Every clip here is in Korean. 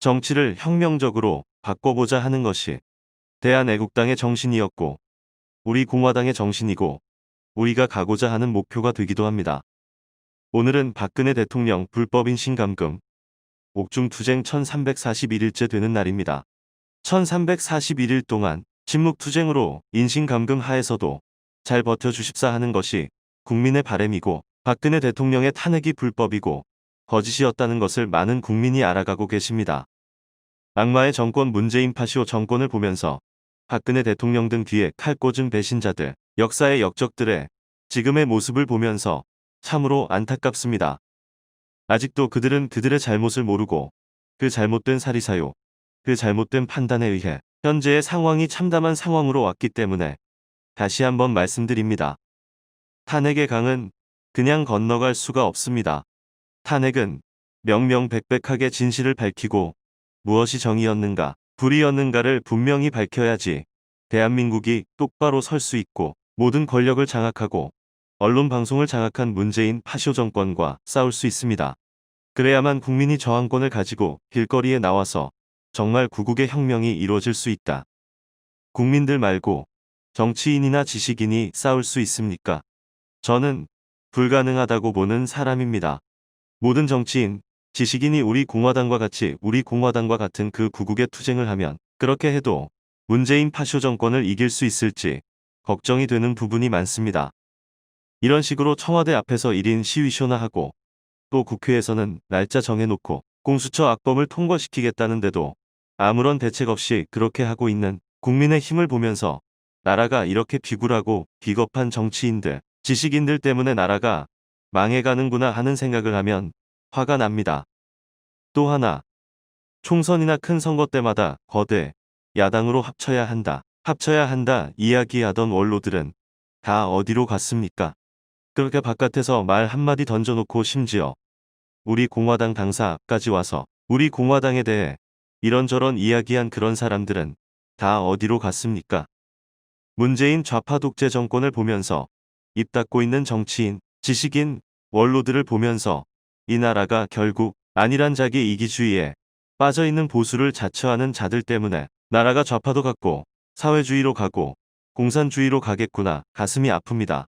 정치를 혁명적으로 바꿔보자 하는 것이 대한애국당의 정신이었고 우리 공화당의 정신이고 우리가 가고자 하는 목표가 되기도 합니다. 오늘은 박근혜 대통령 불법 인신감금 옥중투쟁 1341일째 되는 날입니다. 1341일 동안 침묵투쟁으로 인신감금 하에서도 잘 버텨주십사 하는 것이 국민의 바람이고 박근혜 대통령의 탄핵이 불법이고 거짓이었다는 것을 많은 국민이 알아가고 계십니다. 악마의 정권 문재인 파시오 정권을 보면서 박근혜 대통령 등 뒤에 칼 꽂은 배신자들, 역사의 역적들의 지금의 모습을 보면서 참으로 안타깝습니다. 아직도 그들은 그들의 잘못을 모르고 그 잘못된 사리사욕, 그 잘못된 판단에 의해 현재의 상황이 참담한 상황으로 왔기 때문에 다시 한번 말씀드립니다. 탄핵의 강은 그냥 건너갈 수가 없습니다. 탄핵은 명명백백하게 진실을 밝히고 무엇이 정의였는가, 불의였는가를 분명히 밝혀야지 대한민국이 똑바로 설 수 있고 모든 권력을 장악하고 언론 방송을 장악한 문재인 파쇼 정권과 싸울 수 있습니다. 그래야만 국민이 저항권을 가지고 길거리에 나와서 정말 구국의 혁명이 이루어질 수 있다. 국민들 말고 정치인이나 지식인이 싸울 수 있습니까? 저는 불가능하다고 보는 사람입니다. 모든 정치인, 지식인이 우리 공화당과 같은 그 구국의 투쟁을 하면 그렇게 해도 문재인 파쇼 정권을 이길 수 있을지 걱정이 되는 부분이 많습니다. 이런 식으로 청와대 앞에서 1인 시위쇼나 하고 또 국회에서는 날짜 정해놓고 공수처 악법을 통과시키겠다는데도 아무런 대책 없이 그렇게 하고 있는 국민의 힘을 보면서 나라가 이렇게 비굴하고 비겁한 정치인들, 지식인들 때문에 나라가 망해가는구나 하는 생각을 하면 화가 납니다. 또 하나, 총선이나 큰 선거 때마다 거대 야당으로 합쳐야 한다 이야기하던 원로들은 다 어디로 갔습니까? 그렇게 바깥에서 말 한마디 던져놓고 심지어 우리 공화당 당사 앞까지 와서 우리 공화당에 대해 이런저런 이야기한 그런 사람들은 다 어디로 갔습니까? 문재인 좌파 독재 정권을 보면서 입 닫고 있는 정치인, 지식인, 원로들을 보면서 이 나라가 결국 안일한 자기 이기주의에 빠져있는 보수를 자처하는 자들 때문에 나라가 좌파도 같고 사회주의로 가고 공산주의로 가겠구나 가슴이 아픕니다.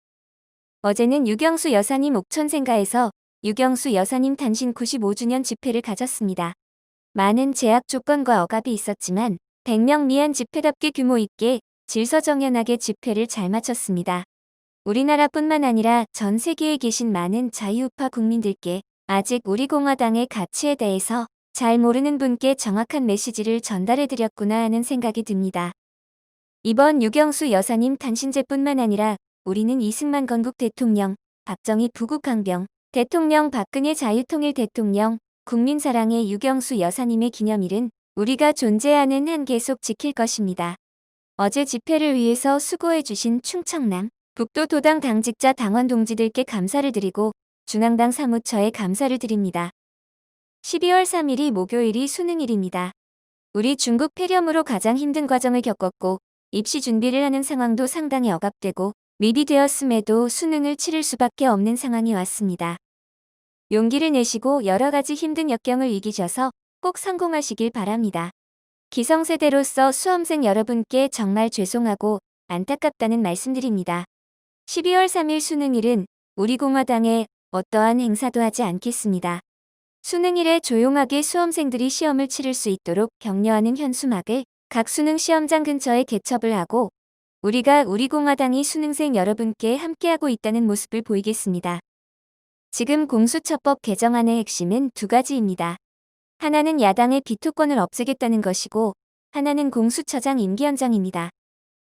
어제는 유경수 여사님 옥천생가에서 유경수 여사님 탄신 95주년 집회를 가졌습니다. 많은 제약 조건과 억압이 있었지만 100명 미만 집회답게 규모 있게 질서정연하게 집회를 잘 마쳤습니다. 우리나라뿐만 아니라 전 세계에 계신 많은 자유우파 국민들께 아직 우리 공화당의 가치에 대해서 잘 모르는 분께 정확한 메시지를 전달해드렸구나 하는 생각이 듭니다. 이번 유경수 여사님 탄신제뿐만 아니라 우리는 이승만 건국 대통령, 박정희 부국 강병, 대통령 박근혜 자유통일 대통령, 국민사랑의 유경수 여사님의 기념일은 우리가 존재하는 한 계속 지킬 것입니다. 어제 집회를 위해서 수고해주신 충청남, 북도 도당 당직자 당원 동지들께 감사를 드리고 중앙당 사무처에 감사를 드립니다. 12월 3일이 목요일이 수능일입니다. 우리 중국 폐렴으로 가장 힘든 과정을 겪었고 입시 준비를 하는 상황도 상당히 억압되고 미비되었음에도 수능을 치를 수밖에 없는 상황이 왔습니다. 용기를 내시고 여러 가지 힘든 역경을 이기셔서 꼭 성공하시길 바랍니다. 기성세대로서 수험생 여러분께 정말 죄송하고 안타깝다는 말씀드립니다. 12월 3일 수능일은 우리 공화당에 어떠한 행사도 하지 않겠습니다. 수능일에 조용하게 수험생들이 시험을 치를 수 있도록 격려하는 현수막을 각 수능 시험장 근처에 개첩을 하고 우리가 우리 공화당이 수능생 여러분께 함께하고 있다는 모습을 보이겠습니다. 지금 공수처법 개정안의 핵심은 두 가지입니다. 하나는 야당의 비토권을 없애겠다는 것이고 하나는 공수처장 임기 연장입니다.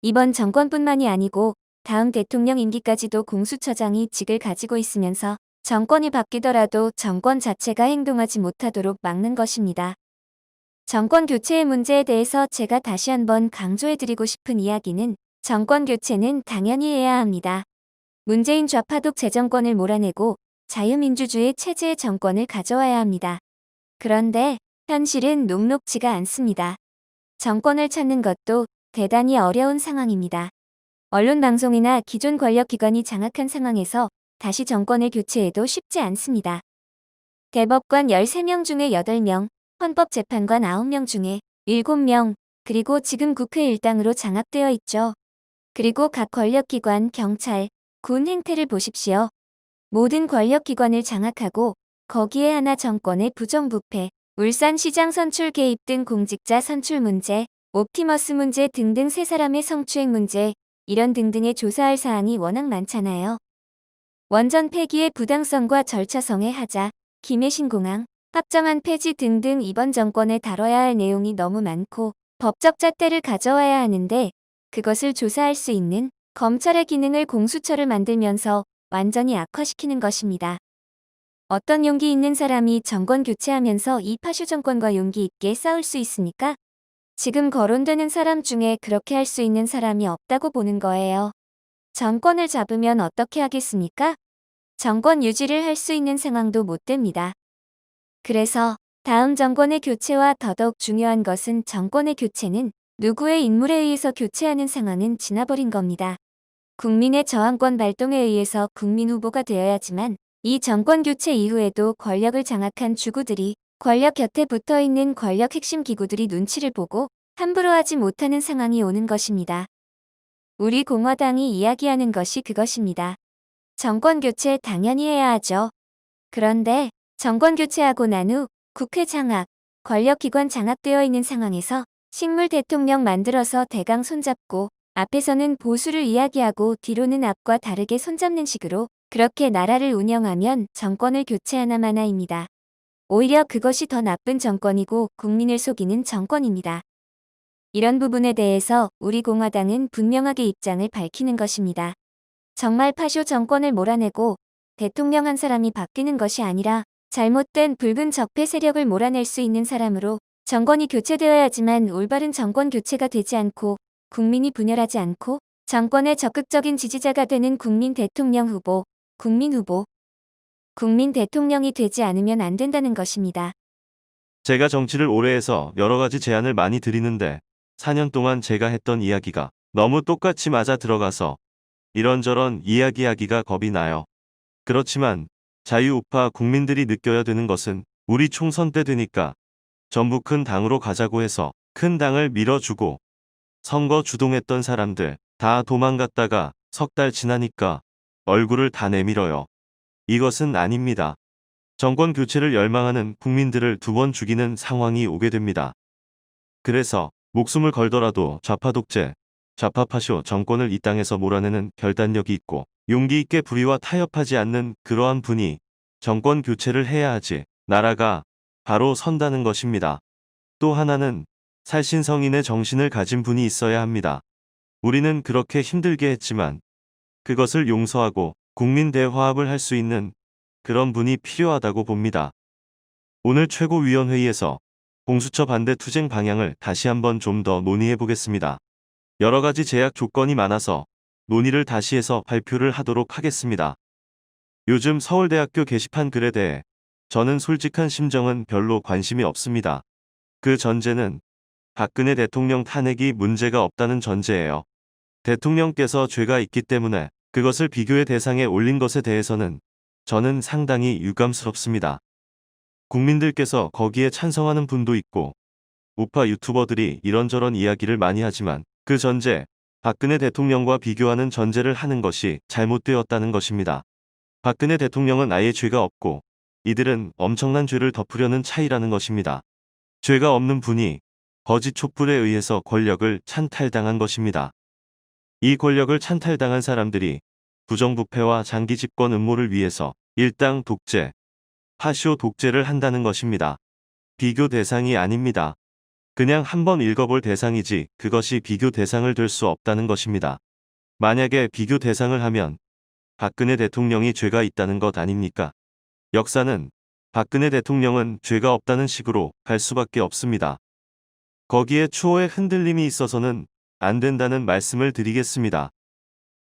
이번 정권뿐만이 아니고 다음 대통령 임기까지도 공수처장이 직을 가지고 있으면서 정권이 바뀌더라도 정권 자체가 행동하지 못하도록 막는 것입니다. 정권 교체의 문제에 대해서 제가 다시 한번 강조해드리고 싶은 이야기는 정권 교체는 당연히 해야 합니다. 문재인 좌파독 재정권을 몰아내고 자유민주주의 체제의 정권을 가져와야 합니다. 그런데 현실은 녹록지가 않습니다. 정권을 찾는 것도 대단히 어려운 상황입니다. 언론 방송이나 기존 권력기관이 장악한 상황에서 다시 정권을 교체해도 쉽지 않습니다. 대법관 13명 중에 8명, 헌법재판관 9명 중에 7명, 그리고 지금 국회 일당으로 장악되어 있죠. 그리고 각 권력기관, 경찰, 군 행태를 보십시오. 모든 권력기관을 장악하고 거기에 하나 정권의 부정부패, 울산시장 선출 개입 등 공직자 선출 문제, 옵티머스 문제 등등 세 사람의 성추행 문제, 이런 등등의 조사할 사항이 워낙 많잖아요. 원전 폐기의 부당성과 절차성의 하자, 김해신공항, 합정안 폐지 등등 이번 정권에 다뤄야 할 내용이 너무 많고 법적 잣대를 가져와야 하는데 그것을 조사할 수 있는 검찰의 기능을 공수처를 만들면서 완전히 악화시키는 것입니다. 어떤 용기 있는 사람이 정권 교체하면서 이 파쇼 정권과 용기 있게 싸울 수 있습니까? 지금 거론되는 사람 중에 그렇게 할 수 있는 사람이 없다고 보는 거예요. 정권을 잡으면 어떻게 하겠습니까? 정권 유지를 할 수 있는 상황도 못 됩니다. 그래서 다음 정권의 교체와 더더욱 중요한 것은 정권의 교체는 누구의 인물에 의해서 교체하는 상황은 지나버린 겁니다. 국민의 저항권 발동에 의해서 국민 후보가 되어야지만 이 정권 교체 이후에도 권력을 장악한 주구들이 권력 곁에 붙어있는 권력 핵심 기구들이 눈치를 보고 함부로 하지 못하는 상황이 오는 것입니다. 우리 공화당이 이야기하는 것이 그것입니다. 정권 교체 당연히 해야 하죠. 그런데 정권 교체하고 난 후 국회 장악, 권력기관 장악되어 있는 상황에서 식물 대통령 만들어서 대강 손잡고 앞에서는 보수를 이야기하고 뒤로는 앞과 다르게 손잡는 식으로 그렇게 나라를 운영하면 정권을 교체하나 마나입니다. 오히려 그것이 더 나쁜 정권이고 국민을 속이는 정권입니다. 이런 부분에 대해서 우리 공화당은 분명하게 입장을 밝히는 것입니다. 정말 파쇼 정권을 몰아내고 대통령 한 사람이 바뀌는 것이 아니라 잘못된 붉은 적폐 세력을 몰아낼 수 있는 사람으로 정권이 교체되어야지만 올바른 정권 교체가 되지 않고 국민이 분열하지 않고 정권의 적극적인 지지자가 되는 국민 대통령 후보, 국민 대통령이 되지 않으면 안 된다는 것입니다. 제가 정치를 오래 해서 여러 가지 제안을 많이 드리는데 4년 동안 제가 했던 이야기가 너무 똑같이 맞아 들어가서 이런저런 이야기하기가 겁이 나요. 그렇지만 자유우파 국민들이 느껴야 되는 것은 우리 총선 때 되니까 전부 큰 당으로 가자고 해서 큰 당을 밀어주고 선거 주동했던 사람들 다 도망갔다가 석 달 지나니까 얼굴을 다 내밀어요. 이것은 아닙니다. 정권 교체를 열망하는 국민들을 2번 죽이는 상황이 오게 됩니다. 그래서 목숨을 걸더라도 좌파 독재, 좌파 파쇼 정권을 이 땅에서 몰아내는 결단력이 있고 용기 있게 불의와 타협하지 않는 그러한 분이 정권 교체를 해야 하지 나라가 바로 선다는 것입니다. 또 하나는 살신성인의 정신을 가진 분이 있어야 합니다. 우리는 그렇게 힘들게 했지만 그것을 용서하고 국민 대화합을 할 수 있는 그런 분이 필요하다고 봅니다. 오늘 최고위원회의에서 공수처 반대 투쟁 방향을 다시 한번 좀 더 논의해 보겠습니다. 여러 가지 제약 조건이 많아서 논의를 다시 해서 발표를 하도록 하겠습니다. 요즘 서울대학교 게시판 글에 대해 저는 솔직한 심정은 별로 관심이 없습니다. 그 전제는 박근혜 대통령 탄핵이 문제가 없다는 전제예요. 대통령께서 죄가 있기 때문에 그것을 비교의 대상에 올린 것에 대해서는 저는 상당히 유감스럽습니다. 국민들께서 거기에 찬성하는 분도 있고 우파 유튜버들이 이런저런 이야기를 많이 하지만 그 전제, 박근혜 대통령과 비교하는 전제를 하는 것이 잘못되었다는 것입니다. 박근혜 대통령은 아예 죄가 없고 이들은 엄청난 죄를 덮으려는 차이라는 것입니다. 죄가 없는 분이 거짓 촛불에 의해서 권력을 찬탈당한 것입니다. 이 권력을 찬탈당한 사람들이 부정부패와 장기 집권 음모를 위해서 일당 독재, 파쇼 독재를 한다는 것입니다. 비교 대상이 아닙니다. 그냥 한번 읽어볼 대상이지 그것이 비교 대상을 될 수 없다는 것입니다. 만약에 비교 대상을 하면 박근혜 대통령이 죄가 있다는 것 아닙니까? 역사는 박근혜 대통령은 죄가 없다는 식으로 갈 수밖에 없습니다. 거기에 추호의 흔들림이 있어서는 안 된다는 말씀을 드리겠습니다.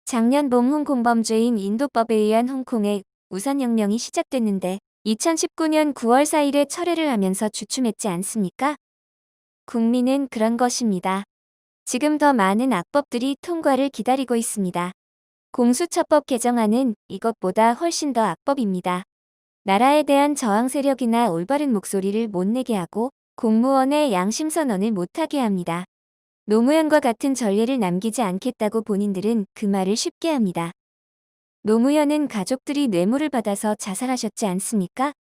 작년 봄 홍콩 범죄인 인도법에 의한 홍콩의 우선혁명이 시작됐는데 2019년 9월 4일에 철회를 하면서 주춤했지 않습니까? 국민은 그런 것입니다. 지금 더 많은 악법들이 통과를 기다리고 있습니다. 공수처법 개정안은 이것보다 훨씬 더 악법입니다. 나라에 대한 저항 세력이나 올바른 목소리를 못 내게 하고 공무원의 양심 선언을 못하게 합니다. 노무현과 같은 전례를 남기지 않겠다고 본인들은 그 말을 쉽게 합니다. 노무현은 가족들이 뇌물을 받아서 자살하셨지 않습니까?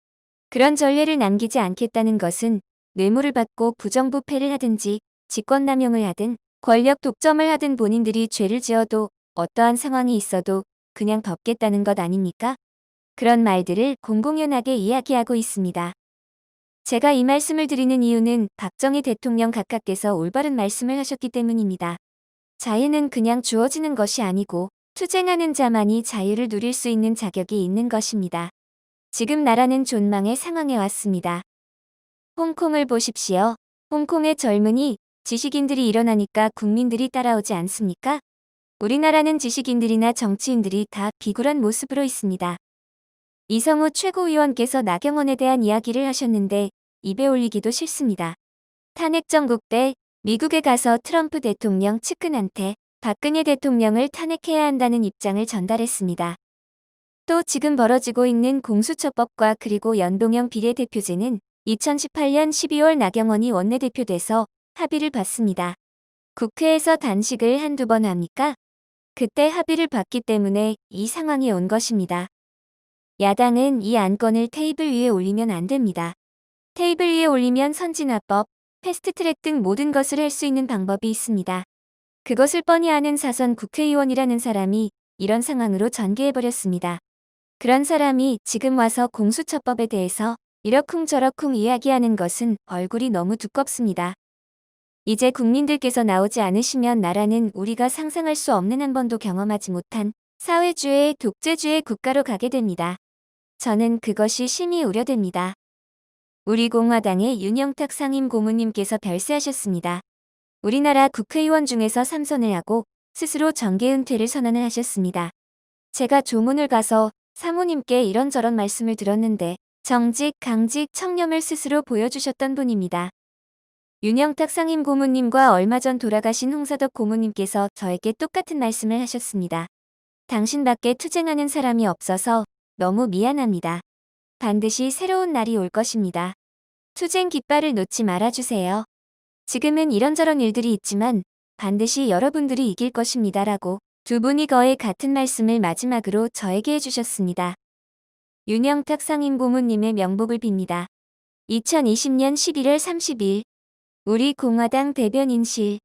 그런 전례를 남기지 않겠다는 것은 뇌물을 받고 부정부패를 하든지 직권남용을 하든 권력 독점을 하든 본인들이 죄를 지어도 어떠한 상황이 있어도 그냥 덮겠다는 것 아닙니까? 그런 말들을 공공연하게 이야기하고 있습니다. 제가 이 말씀을 드리는 이유는 박정희 대통령 각하께서 올바른 말씀을 하셨기 때문입니다. 자유는 그냥 주어지는 것이 아니고 투쟁하는 자만이 자유를 누릴 수 있는 자격이 있는 것입니다. 지금 나라는 존망의 상황에 왔습니다. 홍콩을 보십시오. 홍콩의 젊은이, 지식인들이 일어나니까 국민들이 따라오지 않습니까? 우리나라는 지식인들이나 정치인들이 다 비굴한 모습으로 있습니다. 이성우 최고위원께서 나경원에 대한 이야기를 하셨는데 입에 올리기도 싫습니다. 탄핵 정국 때 미국에 가서 트럼프 대통령 측근한테 박근혜 대통령을 탄핵해야 한다는 입장을 전달했습니다. 또 지금 벌어지고 있는 공수처법과 그리고 연동형 비례대표제는 2018년 12월 나경원이 원내대표 돼서 합의를 봤습니다. 국회에서 단식을 한두 번 합니까? 그때 합의를 봤기 때문에 이 상황이 온 것입니다. 야당은 이 안건을 테이블 위에 올리면 안 됩니다. 테이블 위에 올리면 선진화법, 패스트트랙 등 모든 것을 할 수 있는 방법이 있습니다. 그것을 뻔히 아는 사선 국회의원이라는 사람이 이런 상황으로 전개해버렸습니다. 그런 사람이 지금 와서 공수처법에 대해서 이러쿵저러쿵 이야기하는 것은 얼굴이 너무 두껍습니다. 이제 국민들께서 나오지 않으시면 나라는 우리가 상상할 수 없는 한 번도 경험하지 못한 사회주의, 독재주의 국가로 가게 됩니다. 저는 그것이 심히 우려됩니다. 우리 공화당의 윤영탁 상임고문님께서 별세하셨습니다. 우리나라 국회의원 중에서 3선을 하고 스스로 정계 은퇴를 선언을 하셨습니다. 제가 조문을 가서 사모님께 이런저런 말씀을 들었는데 정직, 강직, 청렴을 스스로 보여주셨던 분입니다. 윤영탁 상임고문님과 얼마 전 돌아가신 홍사덕 고문님께서 저에게 똑같은 말씀을 하셨습니다. 당신밖에 투쟁하는 사람이 없어서 너무 미안합니다. 반드시 새로운 날이 올 것입니다. 투쟁 깃발을 놓지 말아주세요. 지금은 이런저런 일들이 있지만 반드시 여러분들이 이길 것입니다라고 두 분이 거의 같은 말씀을 마지막으로 저에게 해주셨습니다. 윤영탁 상임고문님의 명복을 빕니다. 2020년 11월 30일 우리 공화당 대변인실